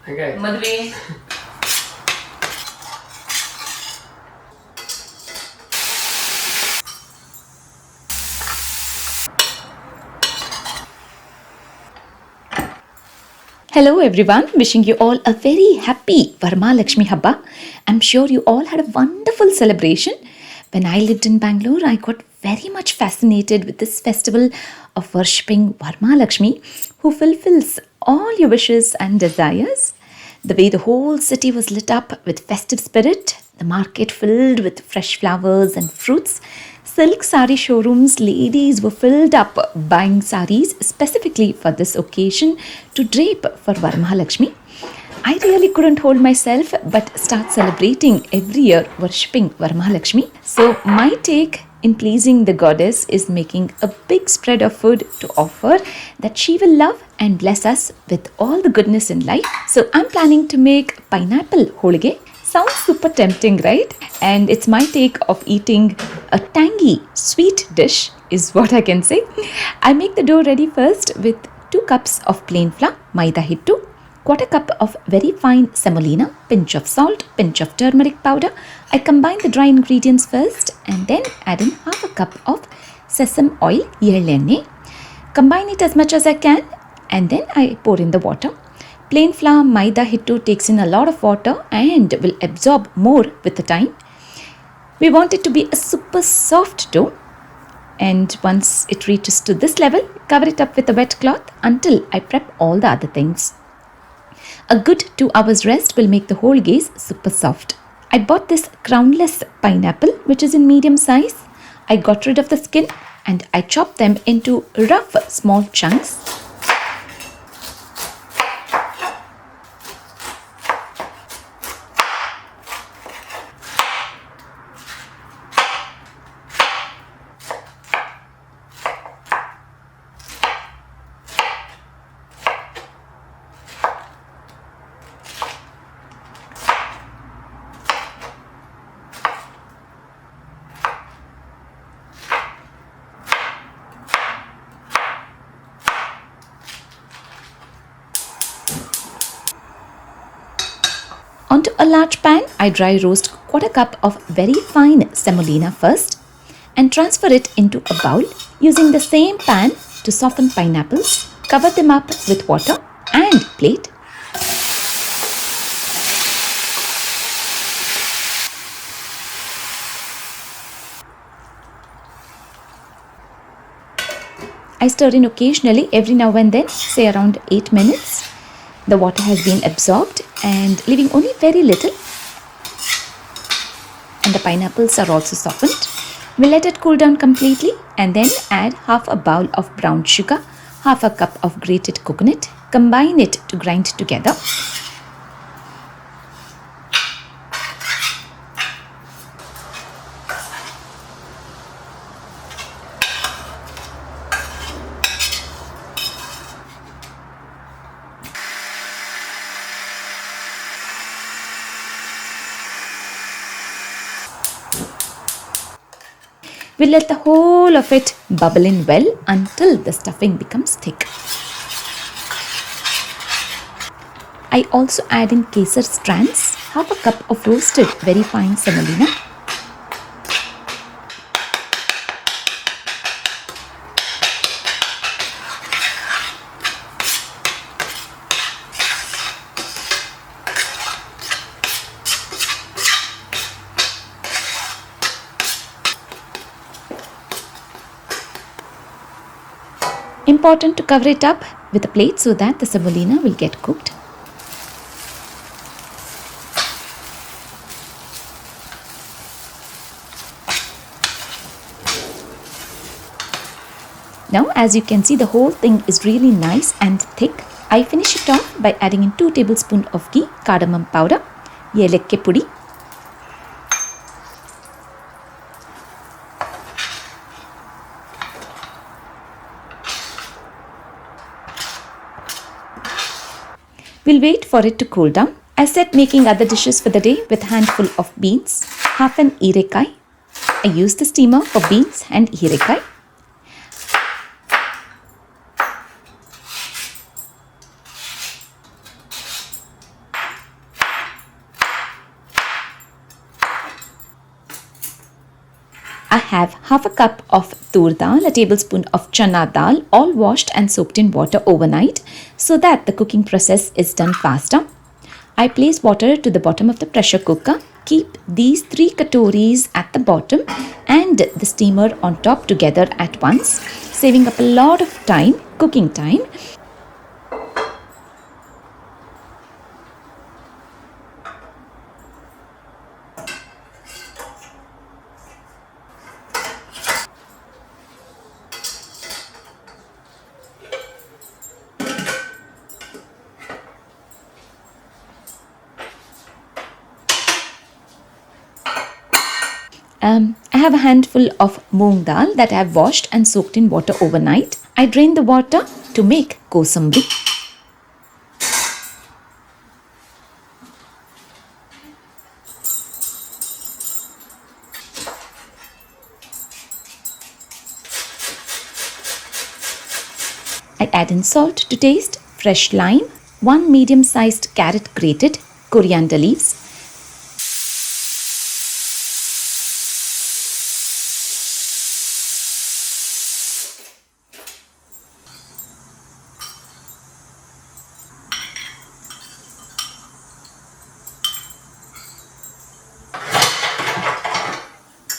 Okay. Madhve. Hello everyone, wishing you all a very happy VaraMahalakshmi Habba. I'm sure you all had a wonderful celebration. When I lived in Bangalore, I got very much fascinated with this festival of worshipping VaraMahalakshmi, who fulfills all your wishes and desires. The way the whole city was lit up with festive spirit, the market filled with fresh flowers and fruits, silk sari showrooms, ladies were filled up buying sarees specifically for this occasion to drape for VaraMahalakshmi. I really couldn't hold myself but start celebrating every year worshipping VaraMahalakshmi. So my take in pleasing the goddess is making a big spread of food to offer that she will love and bless us with all the goodness in life. So I'm planning to make pineapple holige. Sounds super tempting, right? And it's my take of eating a tangy sweet dish is what I can say. I make the dough ready first with 2 cups of plain flour, maida hittu, quarter cup of very fine semolina, pinch of salt, pinch of turmeric powder. I combine the dry ingredients first and then add in half a cup of sesame oil, yellenne. Combine it as much as I can and then I pour in the water. Plain flour maida hittu takes in a lot of water and will absorb more with the time. We want it to be a super soft dough, and once it reaches to this level, cover it up with a wet cloth until I prep all the other things. A good 2 hours rest will make the whole gaze super soft. I bought this crownless pineapple which is in medium size. I got rid of the skin and I chopped them into rough small chunks. Onto a large pan, I dry roast quarter cup of very fine semolina first and transfer it into a bowl using the same pan to soften pineapples, cover them up with water and plate. I stir in occasionally every now and then, say around 8 minutes. The water has been absorbed and leaving only very little, and the pineapples are also softened. We let it cool down completely and then add half a bowl of brown sugar, half a cup of grated coconut, combine it to grind together. We let the whole of it bubble in well until the stuffing becomes thick. I also add in kesar strands, half a cup of roasted very fine semolina, important to cover it up with a plate so that the semolina will get cooked. Now as you can see, the whole thing is really nice and thick. I finish it off by adding in 2 tablespoons of ghee, cardamom powder, yelekke pudi, we'll wait for it to cool down. I set making other dishes for the day with a handful of beans, half an hierekai. I use the steamer for beans and hierekai. have half a cup of tur dal, a tablespoon of chana dal, all washed and soaked in water overnight so that the cooking process is done faster. I place water to the bottom of the pressure cooker. Keep these 3 katoris at the bottom and the steamer on top together at once, saving up a lot of time, cooking time. I have a handful of moong dal that I have washed and soaked in water overnight. I drain the water to make kosambari. I add in salt to taste, fresh lime, 1 medium-sized carrot grated, coriander leaves,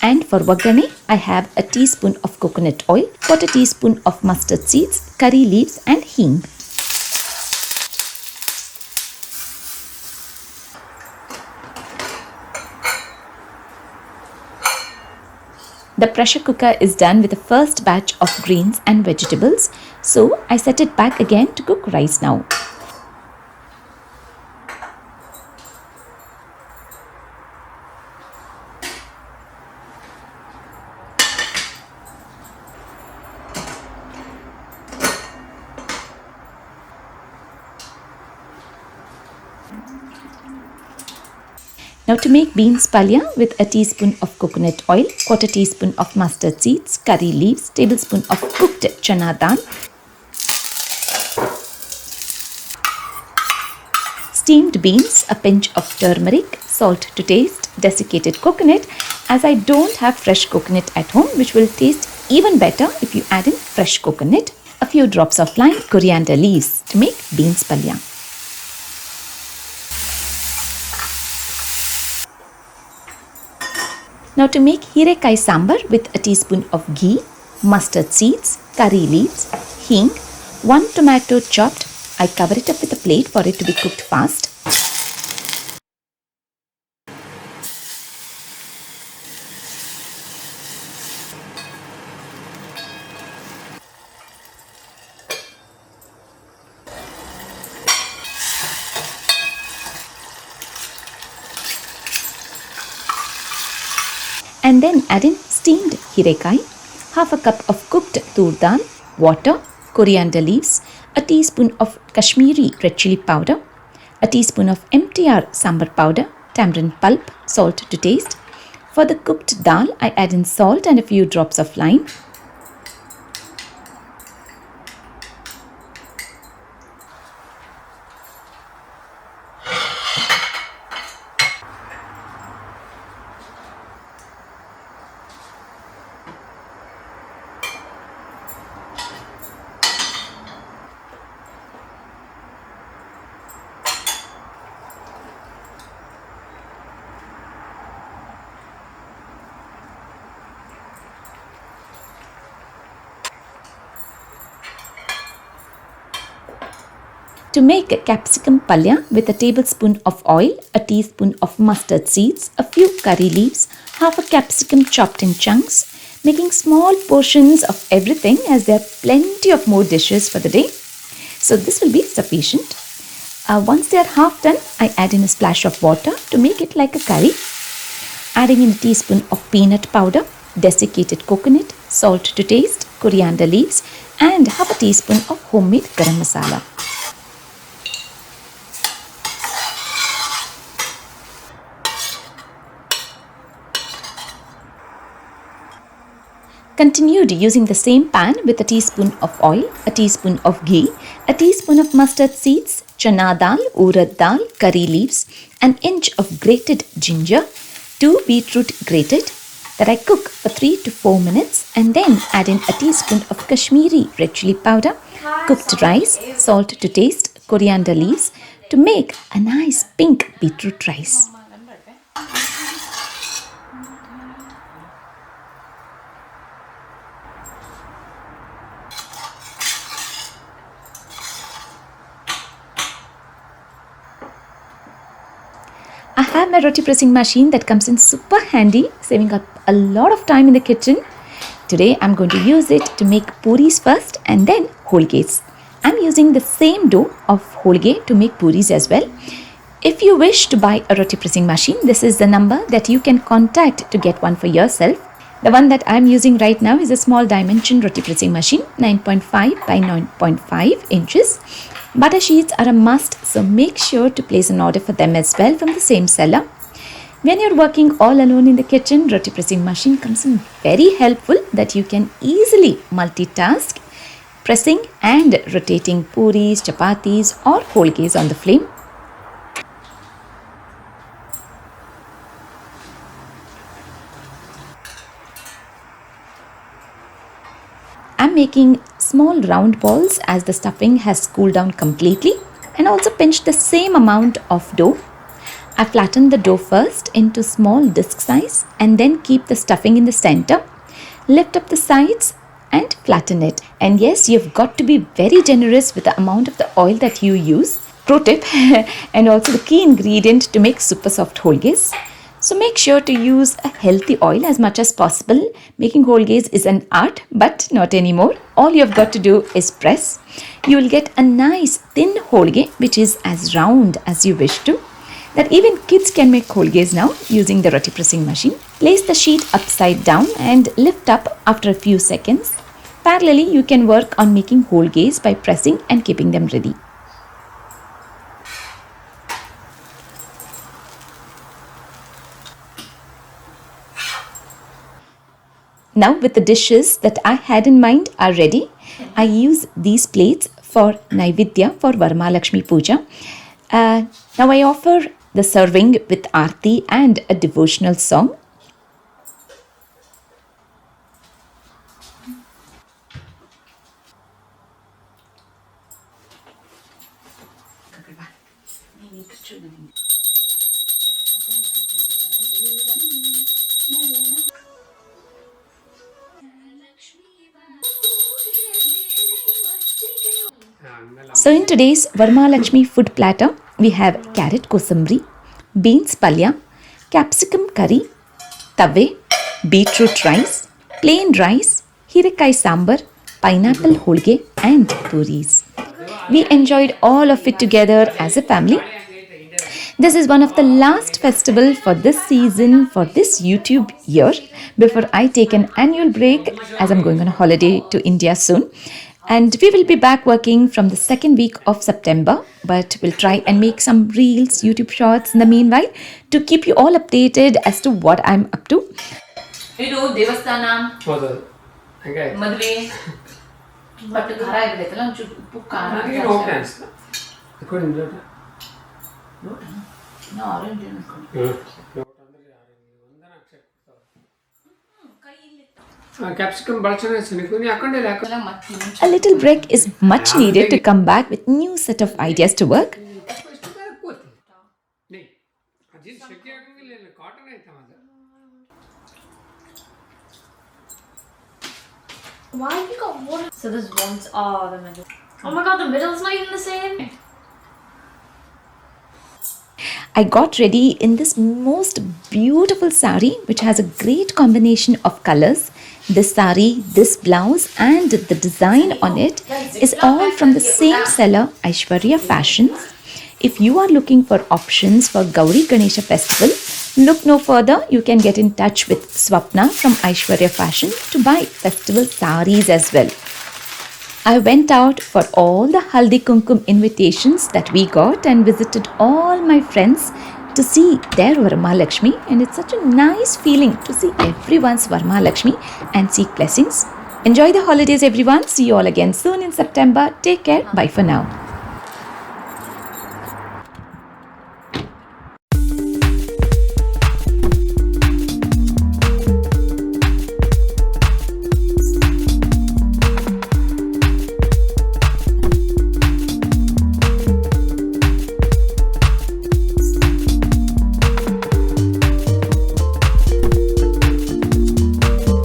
and for vagane, I have a teaspoon of coconut oil, 1/4 teaspoon of mustard seeds, curry leaves and hing. The pressure cooker is done with the first batch of greens and vegetables, so I set it back again to cook rice now. Now to make beans palya with a teaspoon of coconut oil, 1/4 teaspoon of mustard seeds, curry leaves, tablespoon of cooked chana dal, steamed beans, a pinch of turmeric, salt to taste, desiccated coconut, as I don't have fresh coconut at home, which will taste even better if you add in fresh coconut, a few drops of lime, coriander leaves to make beans palya. Now to make hirekai sambar with a teaspoon of ghee, mustard seeds, curry leaves, hing, 1 tomato chopped. I cover it up with a plate for it to be cooked fast. And then add in steamed hirekai, half a cup of cooked tur dal, water, coriander leaves, a teaspoon of Kashmiri red chili powder, a teaspoon of MTR sambar powder, tamarind pulp, salt to taste. For the cooked dal, I add in salt and a few drops of lime. To make a capsicum palya with a tablespoon of oil, a teaspoon of mustard seeds, a few curry leaves, half a capsicum chopped in chunks, making small portions of everything as there are plenty of more dishes for the day. So this will be sufficient. Once they are half done, I add in a splash of water to make it like a curry. Adding in a teaspoon of peanut powder, desiccated coconut, salt to taste, coriander leaves and half a teaspoon of homemade garam masala. Continued using the same pan with a teaspoon of oil, a teaspoon of ghee, a teaspoon of mustard seeds, chana dal, urad dal, curry leaves, an inch of grated ginger, 2 beetroot grated, that I cook for 3 to 4 minutes and then add in a teaspoon of Kashmiri red chili powder, cooked rice, salt to taste, coriander leaves to make a nice pink beetroot rice. I have my roti pressing machine that comes in super handy, saving up a lot of time in the kitchen. Today I'm going to use it to make puris first and then holiges. I'm using the same dough of holige to make puris as well. If you wish to buy a roti pressing machine, this is the number that you can contact to get one for yourself. The one that I'm using right now is a small dimension roti pressing machine, 9.5 by 9.5 inches. Butter sheets are a must, so make sure to place an order for them as well from the same seller. When you're working all alone in the kitchen, roti pressing machine comes in very helpful that you can easily multitask, pressing and rotating puris, chapatis or holiges on the flame. I'm making small round balls as the stuffing has cooled down completely, and also pinch the same amount of dough. I flatten the dough first into small disc size and then keep the stuffing in the center. Lift up the sides and flatten it. And yes, you've got to be very generous with the amount of the oil that you use. Pro tip, and also the key ingredient to make super soft holiges. So make sure to use a healthy oil as much as possible. Making holiges is an art, but not anymore. All you've got to do is press. You will get a nice thin holige which is as round as you wish to. That even kids can make holiges now using the roti pressing machine. Place the sheet upside down and lift up after a few seconds. Parallelly, you can work on making holiges by pressing and keeping them ready. Now with the dishes that I had in mind are ready, I use these plates for Naivedya for VaraMahalakshmi Puja. Now I offer the serving with Aarti and a devotional song. So in today's VaraMahalakshmi food platter, we have carrot kosambari, beans palya, capsicum curry, tave, beetroot rice, plain rice, hirekai sambar, pineapple holige and puris. We enjoyed all of it together as a family. This is one of the last festival for this season, for this YouTube year, before I take an annual break as I'm going on a holiday to India soon. And we will be back working from the second week of September, but we'll try and make some reels, YouTube shorts in the meanwhile to keep you all updated as to what I'm up to. ಇದು ದೇವಸ್ಥಾನ ಮದುವೆ but ಖಾರ ಆಗಿರ್ತೈತಲ್ಲ ಒಂಚೂರು ಉಪ್ಪು ಖಾರ orange A little break is much needed to come back with new set of ideas to work. Why have you got water? So there's ones. Oh, the middle. Oh my god, the middle's not even the same. I got ready in this most beautiful saree, which has a great combination of colors. This saree, this blouse and the design on it is all from the same seller, Aishwarya Fashions. If you are looking for options for Gauri Ganesha festival, look no further. You can get in touch with Swapna from Aishwarya Fashions to buy festival sarees as well. I went out for all the Haldi Kumkum invitations that we got and visited all my friends to see their VaraMahalakshmi, and it's such a nice feeling to see everyone's VaraMahalakshmi and seek blessings. Enjoy the holidays everyone. See you all again soon in September. Take care. Bye for now.